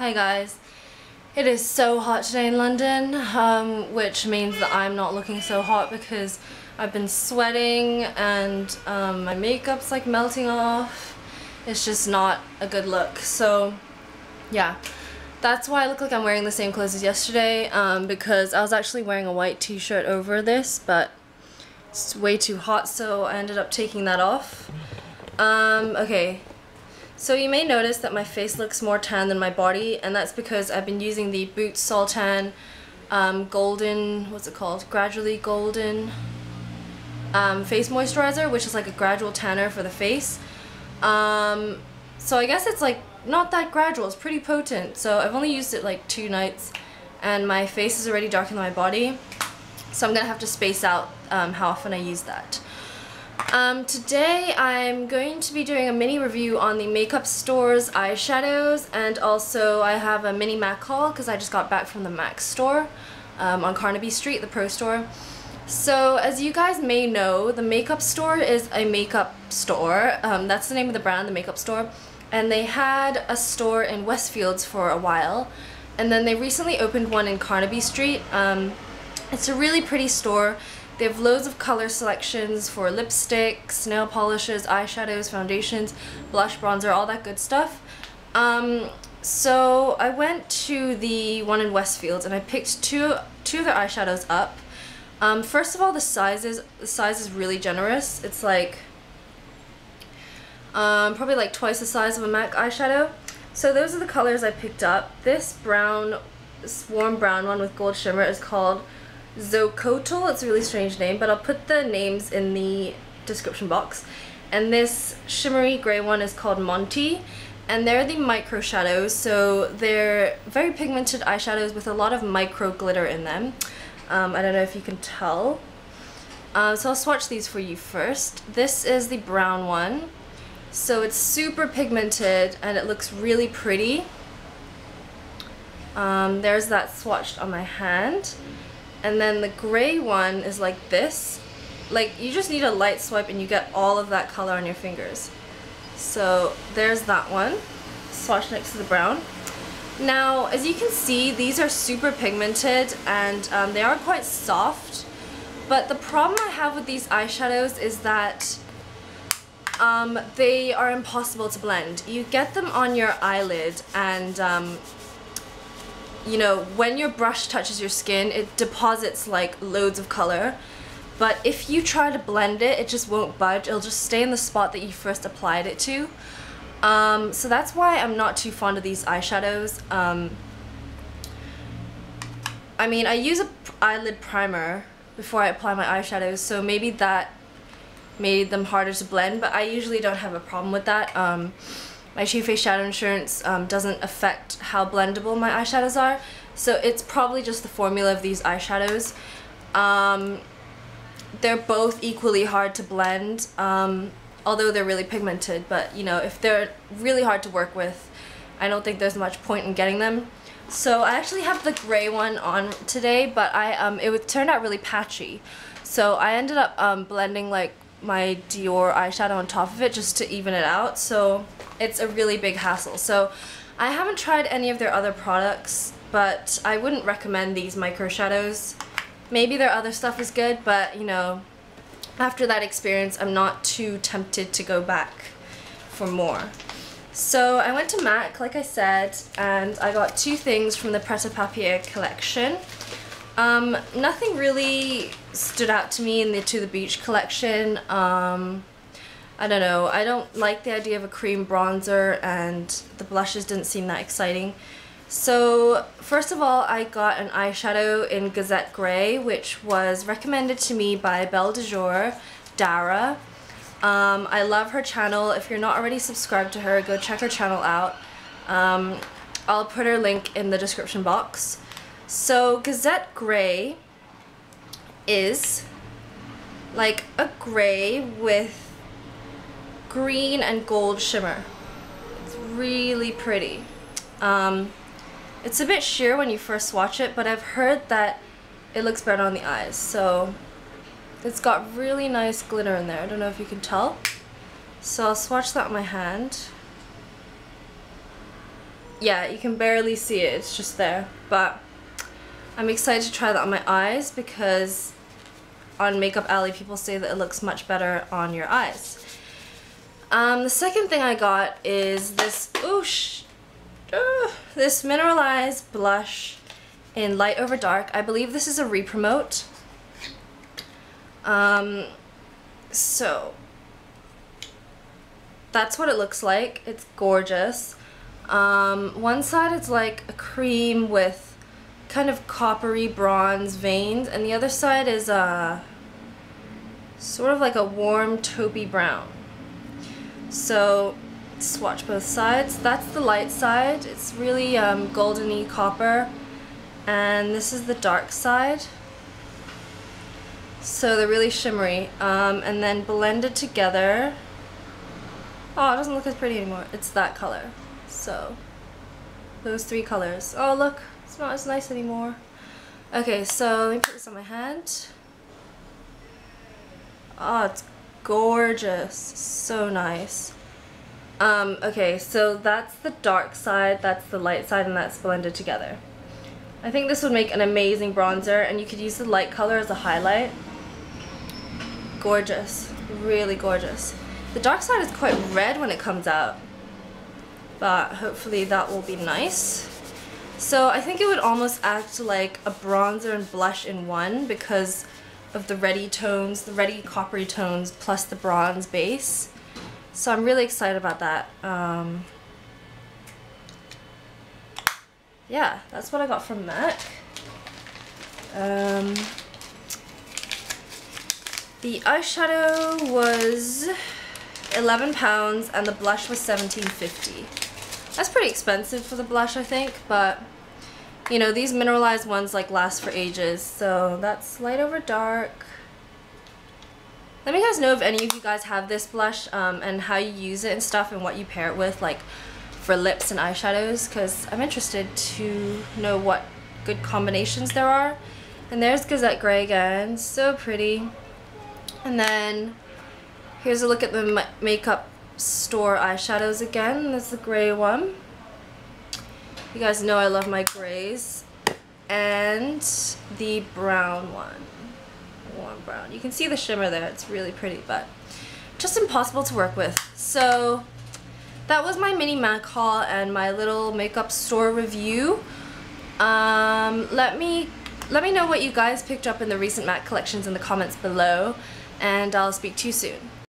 Hi guys. It is so hot today in London, which means that I'm not looking so hot because I've been sweating and my makeup's like melting off. It's just not a good look. So yeah, that's why I look like I'm wearing the same clothes as yesterday, because I was actually wearing a white t-shirt over this, but it's way too hot, so I ended up taking that off. Okay. So you may notice that my face looks more tan than my body, and that's because I've been using the Boots Sultan golden, what's it called? Gradually golden face moisturizer, which is like a gradual tanner for the face. So I guess it's like not that gradual, it's pretty potent. So I've only used it like 2 nights and my face is already darker than my body. So I'm gonna have to space out how often I use that. Today I'm going to be doing a mini review on the makeup store's eyeshadows, and also I have a mini MAC haul because I just got back from the MAC store on Carnaby Street, the pro store. So as you guys may know, the makeup store is a makeup store. That's the name of the brand, the makeup store. And they had a store in Westfields for a while, and then they recently opened one in Carnaby Street. It's a really pretty store. They have loads of color selections for lipsticks, nail polishes, eyeshadows, foundations, blush, bronzer, all that good stuff. So I went to the one in Westfields and I picked two of their eyeshadows up. First of all, the size is really generous. It's like probably like twice the size of a MAC eyeshadow. So those are the colors I picked up. This warm brown one with gold shimmer is called Xocoatl. It's a really strange name, but I'll put the names in the description box. And this shimmery gray one is called Monty, and they're the micro shadows, so they're very pigmented eyeshadows with a lot of micro glitter in them. I don't know if you can tell. So I'll swatch these for you first. This is the brown one, so it's super pigmented and it looks really pretty. There's that swatched on my hand. And then the gray one is like this. Like, you just need a light swipe and you get all of that color on your fingers. So there's that one, swatched next to the brown. Now, as you can see, these are super pigmented and they are quite soft. But the problem I have with these eyeshadows is that they are impossible to blend. You get them on your eyelid and you know, when your brush touches your skin, it deposits like loads of color. But if you try to blend it, it just won't budge. It'll just stay in the spot that you first applied it to. So that's why I'm not too fond of these eyeshadows. I mean, I use an eyelid primer before I apply my eyeshadows, so maybe that made them harder to blend, but I usually don't have a problem with that. My Too Faced Shadow Insurance doesn't affect how blendable my eyeshadows are, so it's probably just the formula of these eyeshadows. They're both equally hard to blend, although they're really pigmented, but you know, if they're really hard to work with, I don't think there's much point in getting them. So I actually have the gray one on today, but it turned out really patchy, so I ended up blending like my Dior eyeshadow on top of it just to even it out, so it's a really big hassle. So I haven't tried any of their other products, but I wouldn't recommend these micro shadows. Maybe their other stuff is good, but you know, after that experience I'm not too tempted to go back for more. So I went to MAC, like I said, and I got 2 things from the Pret a Papier collection. Nothing really stood out to me in the To the Beach collection. I don't know, I don't like the idea of a cream bronzer, and the blushes didn't seem that exciting. So first of all, I got an eyeshadow in Gazette Grey, which was recommended to me by Belle de Jour, Dara. I love her channel. If you're not already subscribed to her, go check her channel out. I'll put her link in the description box. So Gazette Grey is like a gray with green and gold shimmer. It's really pretty. It's a bit sheer when you first swatch it, but I've heard that it looks better on the eyes. So it's got really nice glitter in there. I don't know if you can tell. So I'll swatch that on my hand. yeah, you can barely see it, it's just there. But I'm excited to try that on my eyes because on Makeup Alley people say that it looks much better on your eyes. The second thing I got is this, this Mineralized blush in Light Over Dark. I believe this is a re-promote. So that's what it looks like. It's gorgeous. One side it's like a cream with kind of coppery bronze veins, and the other side is sort of like a warm taupey brown. So swatch both sides. That's the light side. It's really goldeny copper, and this is the dark side. So they're really shimmery, and then blended together. Oh, it doesn't look as pretty anymore. It's that color. So those three colors. Oh look, it's not as nice anymore. Okay, so let me put this on my hand. Oh, it's gorgeous. So nice. Okay, so that's the dark side, that's the light side, and that's blended together. I think this would make an amazing bronzer, and you could use the light color as a highlight. Gorgeous. Really gorgeous. The dark side is quite red when it comes out, but hopefully that will be nice. So I think it would almost act like a bronzer and blush in one because of the reddy tones, the reddy coppery tones, plus the bronze base. So I'm really excited about that. Yeah, that's what I got from MAC. The eyeshadow was £11 and the blush was $17.50. That's pretty expensive for the blush, I think, but you know, these mineralized ones like last for ages. So that's Light Over Dark. Let me guys know if any of you guys have this blush and how you use it and stuff and what you pair it with, like for lips and eyeshadows, because I'm interested to know what good combinations there are. And there's Gazette Grey again, so pretty. And then here's a look at the makeup store eyeshadows again. There's the gray one. You guys know I love my grays. And the brown one. Warm brown. You can see the shimmer there. It's really pretty, but just impossible to work with. So that was my mini MAC haul and my little makeup store review. Let me know what you guys picked up in the recent MAC collections in the comments below, and I'll speak to you soon.